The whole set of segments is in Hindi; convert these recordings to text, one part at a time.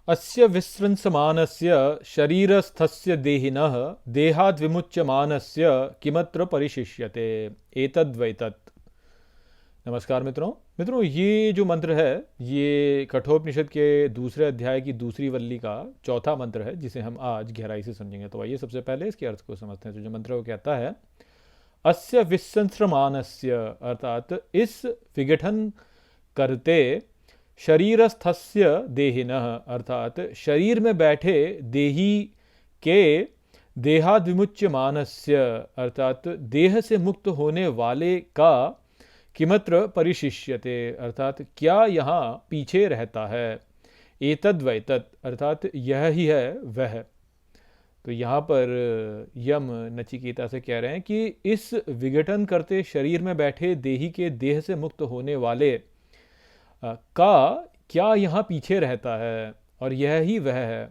अस्य विसृंसमानस्य शरीरस्थस्य देहिनः देहाद् विमुच्यमानस्य किमत्र परिशिष्यते एतद्वैतत्। नमस्कार मित्रों, ये जो मंत्र है ये कठोपनिषद के दूसरे अध्याय की दूसरी वल्ली का चौथा मंत्र है, जिसे हम आज गहराई से समझेंगे। तो आइए सबसे पहले इसके अर्थ को समझते हैं। तो जो मंत्र वो कहता है, अस्य विसंस्रमानस्य, अर्थात इस विघटन करते शरीरस्थस्य देहिनः, अर्थात शरीर में बैठे देही के देहाद् विमुच्यमानस्य, अर्थात देह से मुक्त होने वाले का किमत्र परिशिष्यते, अर्थात क्या यहाँ पीछे रहता है। एतद्वैतत्, अर्थात यह ही है वह। तो यहाँ पर यम नचिकेता से कह रहे हैं कि इस विघटन करते शरीर में बैठे देही के देह से मुक्त होने वाले का क्या यहाँ पीछे रहता है, और यह ही वह है।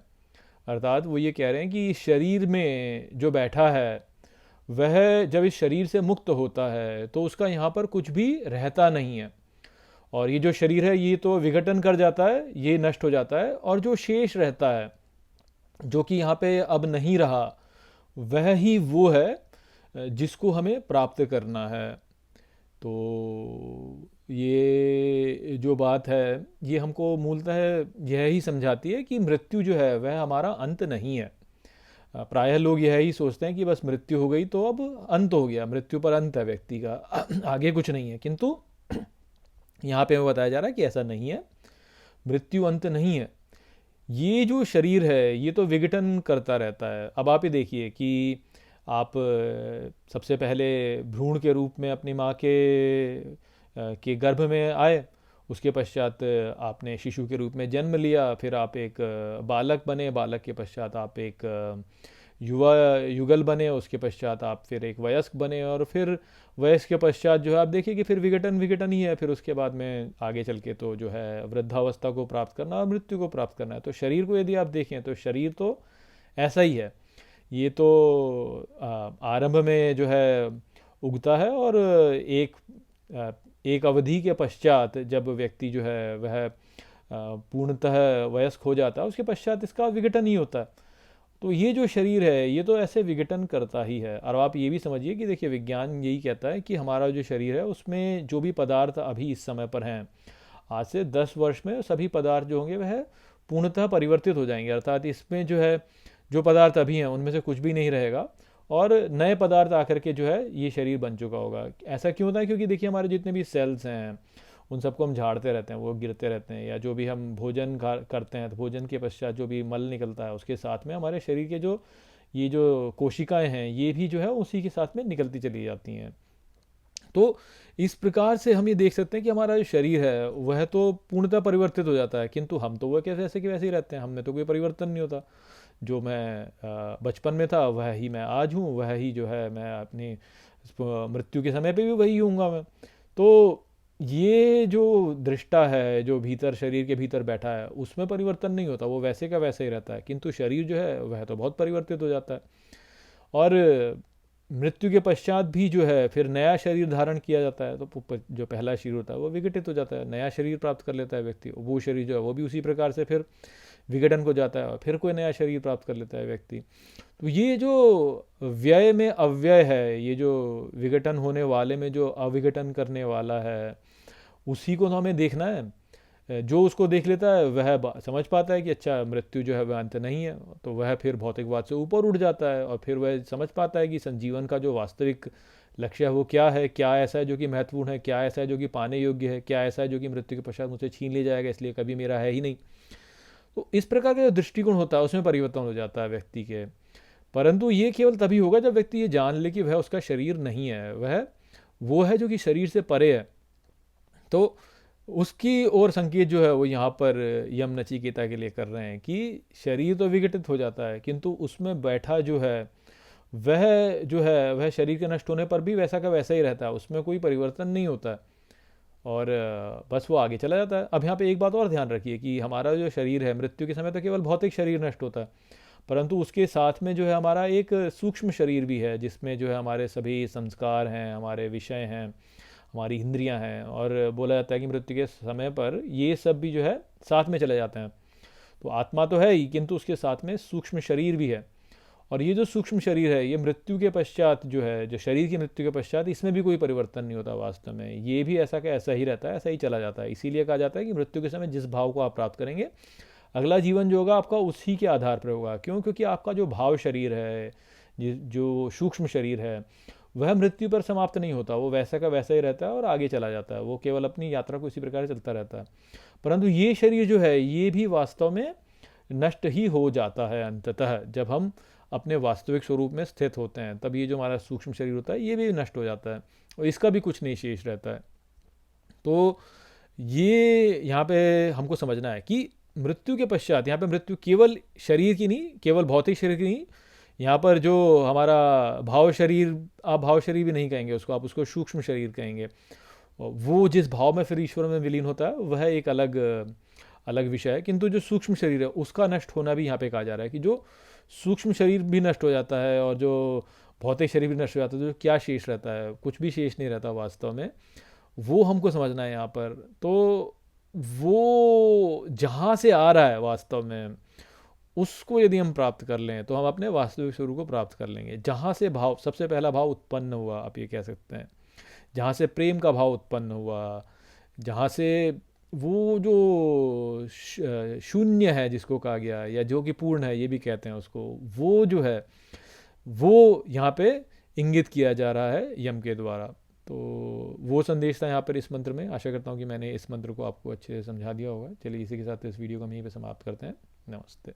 अर्थात वो ये कह रहे हैं कि इस शरीर में जो बैठा है वह जब इस शरीर से मुक्त होता है तो उसका यहाँ पर कुछ भी रहता नहीं है, और ये जो शरीर है ये तो विघटन कर जाता है, ये नष्ट हो जाता है, और जो शेष रहता है जो कि यहाँ पे अब नहीं रहा, वह ही वो है जिसको हमें प्राप्त करना है। तो ये जो बात है ये हमको मूलतः यह ही समझाती है कि मृत्यु जो है वह हमारा अंत नहीं है। प्रायः लोग यह ही सोचते हैं कि बस मृत्यु हो गई तो अब अंत हो गया, मृत्यु पर अंत है व्यक्ति का, आगे कुछ नहीं है। किंतु यहाँ पे हमें बताया जा रहा है कि ऐसा नहीं है, मृत्यु अंत नहीं है। ये जो शरीर है ये तो विघटन करता रहता है। अब आप ही देखिए कि आप सबसे पहले भ्रूण के रूप में अपनी माँ के गर्भ में आए, उसके पश्चात आपने शिशु के रूप में जन्म लिया, फिर आप एक बालक बने, बालक के पश्चात आप एक युवा युगल बने, उसके पश्चात आप फिर एक वयस्क बने, और फिर वयस्क के पश्चात जो है आप देखिए कि फिर विघटन विघटन ही है। फिर उसके बाद में आगे चल के तो जो है वृद्धावस्था को प्राप्त करना और मृत्यु को प्राप्त करना है। तो शरीर को यदि आप देखें तो शरीर तो ऐसा ही है। ये तो आरंभ में जो है उगता है, और एक अवधि के पश्चात जब व्यक्ति जो है वह पूर्णतः वयस्क हो जाता है, उसके पश्चात इसका विघटन ही होता है। तो ये जो शरीर है ये तो ऐसे विघटन करता ही है। और आप ये भी समझिए कि देखिए विज्ञान यही कहता है कि हमारा जो शरीर है उसमें जो भी पदार्थ अभी इस समय पर हैं, आज से 10 वर्ष में सभी पदार्थ जो होंगे वह पूर्णतः परिवर्तित हो जाएंगे। अर्थात इसमें जो है जो पदार्थ अभी हैं उनमें से कुछ भी नहीं रहेगा, और नए पदार्थ आकर के जो है ये शरीर बन चुका होगा। ऐसा क्यों होता है? क्योंकि देखिए हमारे जितने भी सेल्स हैं उन सबको हम झाड़ते रहते हैं, वो गिरते रहते हैं, या जो भी हम भोजन करते हैं तो भोजन के पश्चात जो भी मल निकलता है उसके साथ में हमारे शरीर के जो ये जो कोशिकाएं हैं ये भी जो है उसी के साथ में निकलती चली जाती हैं। तो इस प्रकार से हम ये देख सकते हैं कि हमारा जो शरीर है वह तो पूर्णतः परिवर्तित हो जाता है, किंतु हम तो वह कैसे ऐसे कि वैसे ही रहते हैं, हम में तो कोई परिवर्तन नहीं होता। जो मैं बचपन में था वह ही मैं आज हूँ, वह ही जो है मैं अपनी मृत्यु के समय पे भी वही हूँगा मैं। तो ये जो दृष्टा है जो भीतर शरीर के भीतर बैठा है उसमें परिवर्तन नहीं होता, वो वैसे का वैसे ही रहता है, किंतु शरीर जो है वह तो बहुत परिवर्तित हो जाता है। और मृत्यु के पश्चात भी जो है फिर नया शरीर धारण किया जाता है, तो जो पहला शरीर होता है वो विघटित हो जाता है, नया शरीर प्राप्त कर लेता है व्यक्ति, वो शरीर जो है वो भी उसी प्रकार से फिर विघटन को जाता है और फिर कोई नया शरीर प्राप्त कर लेता है व्यक्ति। तो ये जो व्यय में अव्यय है, ये जो विघटन होने वाले में जो अविघटन करने वाला है, उसी को तो हमें देखना है। जो उसको देख लेता है वह समझ पाता है कि अच्छा मृत्यु जो है वह अंत नहीं है, तो वह फिर भौतिकवाद से ऊपर उठ जाता है, और फिर वह समझ पाता है कि संजीवन का जो वास्तविक लक्ष्य है वो क्या है, क्या ऐसा है जो कि महत्वपूर्ण है, क्या ऐसा है जो कि पाने योग्य है, क्या ऐसा है जो कि मृत्यु के पश्चात मुझसे छीन लिया जाएगा इसलिए कभी मेरा है ही नहीं। तो इस प्रकार का जो दृष्टिकोण होता है उसमें परिवर्तन हो जाता है व्यक्ति के। परंतु ये केवल तभी होगा जब व्यक्ति ये जान ले कि वह उसका शरीर नहीं है, वह वो है जो कि शरीर से परे है। तो उसकी ओर संकेत जो है वो यहाँ पर यम नचिकेता के लिए कर रहे हैं कि शरीर तो विघटित हो जाता है, किंतु उसमें बैठा जो है वह शरीर के नष्ट होने पर भी वैसा का वैसा ही रहता है, उसमें कोई परिवर्तन नहीं होता है, और बस वो आगे चला जाता है। अब यहाँ पे एक बात और ध्यान रखिए कि हमारा जो शरीर है मृत्यु के समय तो केवल भौतिक शरीर नष्ट होता है, परंतु उसके साथ में जो है हमारा एक सूक्ष्म शरीर भी है, जिसमें जो है हमारे सभी संस्कार हैं, हमारे विषय हैं, हमारी इंद्रियां हैं, और बोला जाता है कि मृत्यु के समय पर ये सब भी जो है साथ में चले जाते हैं। तो आत्मा तो है ही, किंतु उसके साथ में सूक्ष्म शरीर भी है। और ये जो सूक्ष्म शरीर है, ये मृत्यु के पश्चात जो है, जो शरीर की मृत्यु के पश्चात, इसमें भी कोई परिवर्तन नहीं होता वास्तव में। ये भी ऐसा का ऐसा ही रहता है, ऐसा ही चला जाता है। इसीलिए कहा जाता है कि मृत्यु के समय जिस भाव को आप प्राप्त करेंगे, अगला जीवन जो होगा आपका उसी के आधार पर होगा। क्यों? क्योंकि आपका जो भाव शरीर है, जो सूक्ष्म शरीर है, वह मृत्यु पर समाप्त नहीं होता। वो वैसा का वैसा ही रहता है और आगे चला जाता है। वो केवल अपनी यात्रा को इसी प्रकार से चलता रहता है। परंतु ये शरीर जो है, ये भी वास्तव में नष्ट ही हो जाता है अंततः। जब हम अपने वास्तविक स्वरूप में स्थित होते हैं, तब ये जो हमारा सूक्ष्म शरीर होता है, ये भी नष्ट हो जाता है और इसका भी कुछ नहीं शेष रहता है। तो ये यहाँ पे हमको समझना है कि मृत्यु के पश्चात, यहाँ पे मृत्यु केवल शरीर की नहीं, केवल भौतिक शरीर की नहीं, यहाँ पर जो हमारा भाव शरीर, आप भाव शरीर भी नहीं कहेंगे उसको, आप उसको सूक्ष्म शरीर कहेंगे। और वो जिस भाव में फिर ईश्वर में विलीन होता है, वह एक अलग अलग विषय है। किंतु जो सूक्ष्म शरीर है, उसका नष्ट होना भी यहाँ पे कहा जा रहा है कि जो सूक्ष्म शरीर भी नष्ट हो जाता है और जो भौतिक शरीर भी नष्ट हो जाता है, तो क्या शेष रहता है? कुछ भी शेष नहीं रहता वास्तव में। वो हमको समझना है यहाँ पर। तो वो जहाँ से आ रहा है वास्तव में, उसको यदि हम प्राप्त कर लें, तो हम अपने वास्तविक स्वरूप को प्राप्त कर लेंगे। जहाँ से भाव, सबसे पहला भाव उत्पन्न हुआ, आप ये कह सकते हैं, जहाँ से प्रेम का भाव उत्पन्न हुआ, जहाँ से वो जो शून्य है जिसको कहा गया, या जो कि पूर्ण है ये भी कहते हैं उसको, वो जो है, वो यहाँ पे इंगित किया जा रहा है यम के द्वारा। तो वो संदेश था यहाँ पर इस मंत्र में। आशा करता हूँ कि मैंने इस मंत्र को आपको अच्छे से समझा दिया होगा। चलिए इसी के साथ इस वीडियो को हम यहीं पे समाप्त करते हैं। नमस्ते।